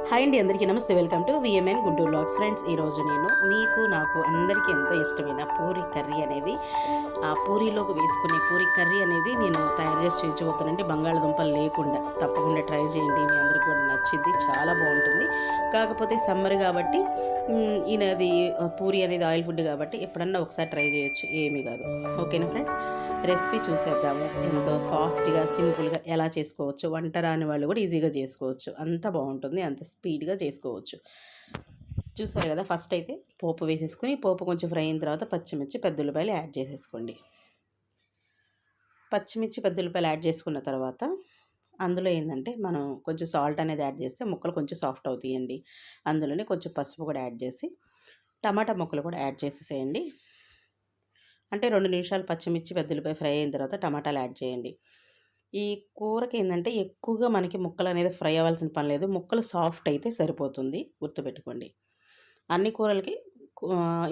Hi అండి, అందరికీ నమస్తే. Welcome to విఎంఎన్ Guntur vlogs. Friends, ఈరోజు నేను నాకు అందరికీ ఎంతో ఇష్టమైన పూరి కర్రీ అనేది పూరీలోకి వేసుకునే పూరి కర్రీ అనేది నేను తయారు చేసి చూపించబోతానండి. బంగాళదుంపలు లేకుండా తప్పకుండా ట్రై చేయండి, మీ అందరికీ కూడా నచ్చింది, చాలా బాగుంటుంది. కాకపోతే సమ్మర్ కాబట్టి ఈయనది పూరి అనేది ఆయిల్ ఫుడ్ కాబట్టి ఎప్పుడన్నా ఒకసారి ట్రై చేయొచ్చు, ఏమీ కాదు. ఓకేనా ఫ్రెండ్స్, రెసిపీ చూసేద్దాము. ఎంతో ఫాస్ట్గా సింపుల్గా ఎలా చేసుకోవచ్చు, వంట రాని వాళ్ళు కూడా ఈజీగా చేసుకోవచ్చు, అంత బాగుంటుంది, అంత స్పీడ్గా చేసుకోవచ్చు. చూసారు కదా, ఫస్ట్ అయితే పోపు వేసేసుకుని, పోపు కొంచెం ఫ్రై అయిన తర్వాత పచ్చిమిర్చి పెద్ద యాడ్ చేసేసుకోండి. పచ్చిమిర్చి పెద్ద యాడ్ చేసుకున్న తర్వాత అందులో ఏంటంటే మనం కొంచెం సాల్ట్ అనేది యాడ్ చేస్తే ముక్కలు కొంచెం సాఫ్ట్ అవుతాయండి. అందులోనే కొంచెం పసుపు కూడా యాడ్ చేసి టమాటా ముక్కలు కూడా యాడ్ చేసేసేయండి. అంటే 2 నిమిషాలు పచ్చిమిర్చి పెద్దలపాయ ఫ్రై అయిన తర్వాత టమాటాలు యాడ్ చేయండి. ఈ కూరకి ఏంటంటే ఎక్కువగా మనకి ముక్కలు అనేది ఫ్రై అవ్వాల్సిన పని లేదు, ముక్కలు సాఫ్ట్ అయితే సరిపోతుంది, గుర్తుపెట్టుకోండి. అన్ని కూరలకి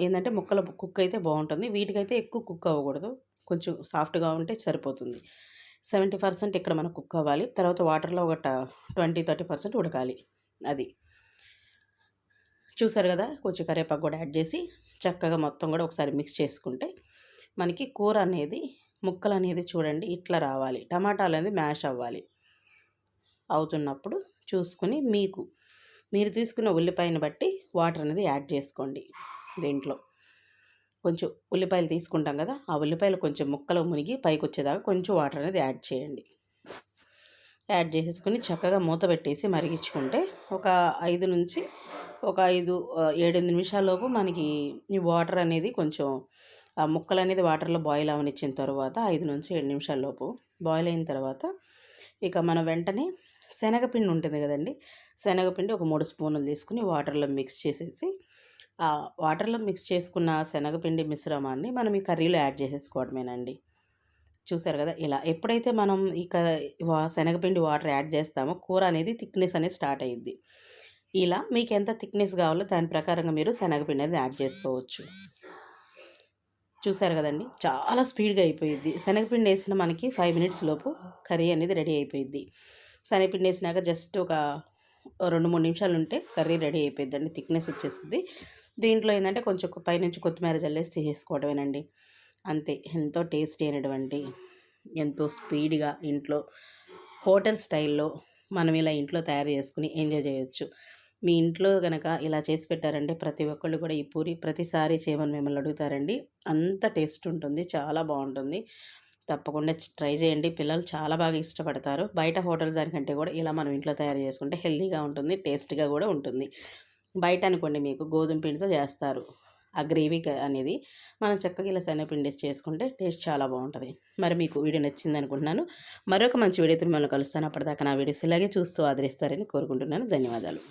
ఏంటంటే ముక్కలు కుక్ అయితే బాగుంటుంది, వీటికైతే ఎక్కువ కుక్ అవ్వకూడదు, కొంచెం సాఫ్ట్గా ఉంటే సరిపోతుంది. 70% ఇక్కడ మనకు కుక్ అవ్వాలి, తర్వాత వాటర్లో ఒక 20-30% ఉడకాలి. అది చూసారు కదా, కొంచెం కరివేపాకు కూడా యాడ్ చేసి చక్కగా మొత్తం కూడా ఒకసారి మిక్స్ చేసుకుంటే మనకి కూర అనేది ముక్కలు అనేది చూడండి ఇట్లా రావాలి, టమాటాలు అనేది మ్యాష్ అవ్వాలి. అవుతున్నప్పుడు చూసుకుని మీరు తీసుకున్న ఉల్లిపాయను బట్టి వాటర్ అనేది యాడ్ చేసుకోండి. దీంట్లో కొంచెం ఉల్లిపాయలు తీసుకుంటాం కదా, ఆ ఉల్లిపాయలు కొంచెం ముక్కలు మునిగి పైకి వచ్చేదాకా కొంచెం వాటర్ అనేది యాడ్ చేయండి. యాడ్ చేసేసుకుని చక్కగా మూత పెట్టేసి మరిగించుకుంటే ఒక 7 నిమిషాలలోపు మనకి ఈ వాటర్ అనేది కొంచెం ముక్కలు అనేది వాటర్లో బాయిల్ అవనిచ్చిన తర్వాత 5-7 నిమిషాలలోపు బాయిల్ అయిన తర్వాత ఇక మనం వెంటనే శనగపిండి ఉంటుంది కదండి, శనగపిండి ఒక 3 స్పూన్లు తీసుకుని వాటర్లో మిక్స్ చేసేసి వాటర్లో మిక్స్ చేసుకున్న శనగపిండి మిశ్రమాన్ని మనం ఈ కర్రీలో యాడ్ చేసేసుకోవడమేనండి. చూసారు కదా, ఇలా ఎప్పుడైతే మనం శనగపిండి వాటర్ యాడ్ చేస్తామో కూర అనేది థిక్నెస్ అనేది స్టార్ట్ అయ్యిద్ది. ఇలా మీకు ఎంత థిక్నెస్ కావాలో దాని ప్రకారంగా మీరు శనగపిండి అనేది యాడ్ చేసుకోవచ్చు. చూసారు కదండి, చాలా స్పీడ్గా అయిపోయిద్ది. శనగపిండి వేసిన మనకి 5 మినిట్స్ లోపు కర్రీ అనేది రెడీ అయిపోయిద్ది. శనగపిండి వేసినాక జస్ట్ ఒక 2-3 నిమిషాలు ఉంటే కర్రీ రెడీ అయిపోయిద్దండి, థిక్నెస్ వచ్చేస్తుంది. దీంట్లో ఏంటంటే కొంచెం పైనుంచి కొత్తిమీర జల్లేసి తీసేసుకోవడమేనండి, అంతే. ఎంతో టేస్టీ అయినటువంటి, ఎంతో స్పీడ్గా ఇంట్లో హోటల్ స్టైల్లో మనం ఇలా ఇంట్లో తయారు చేసుకుని ఎంజాయ్ చేయొచ్చు. మీ ఇంట్లో కనుక ఇలా చేసి పెట్టారంటే ప్రతి ఒక్కళ్ళు కూడా ఈ పూరి ప్రతిసారి చేయమని మిమ్మల్ని అడుగుతారండి, అంత టేస్ట్ ఉంటుంది, చాలా బాగుంటుంది. తప్పకుండా ట్రై చేయండి, పిల్లలు చాలా బాగా ఇష్టపడతారు. బయట హోటల్ దానికంటే కూడా ఇలా మనం ఇంట్లో తయారు చేసుకుంటే హెల్తీగా ఉంటుంది, టేస్ట్గా కూడా ఉంటుంది. బయట అనుకోండి మీకు గోధుమ పిండితో చేస్తారు ఆ గ్రేవీ అనేది, మనం చక్కగా ఇలా శనగపిండి చేసుకుంటే టేస్ట్ చాలా బాగుంటుంది. మరి మీకు వీడియో నచ్చింది అనుకుంటున్నాను. మరొక మంచి వీడియోతో మిమ్మల్ని కలుస్తాను. అప్పటిదాకా నా వీడియోస్ ఇలాగే చూస్తూ ఆదరిస్తారని కోరుకుంటున్నాను. ధన్యవాదాలు.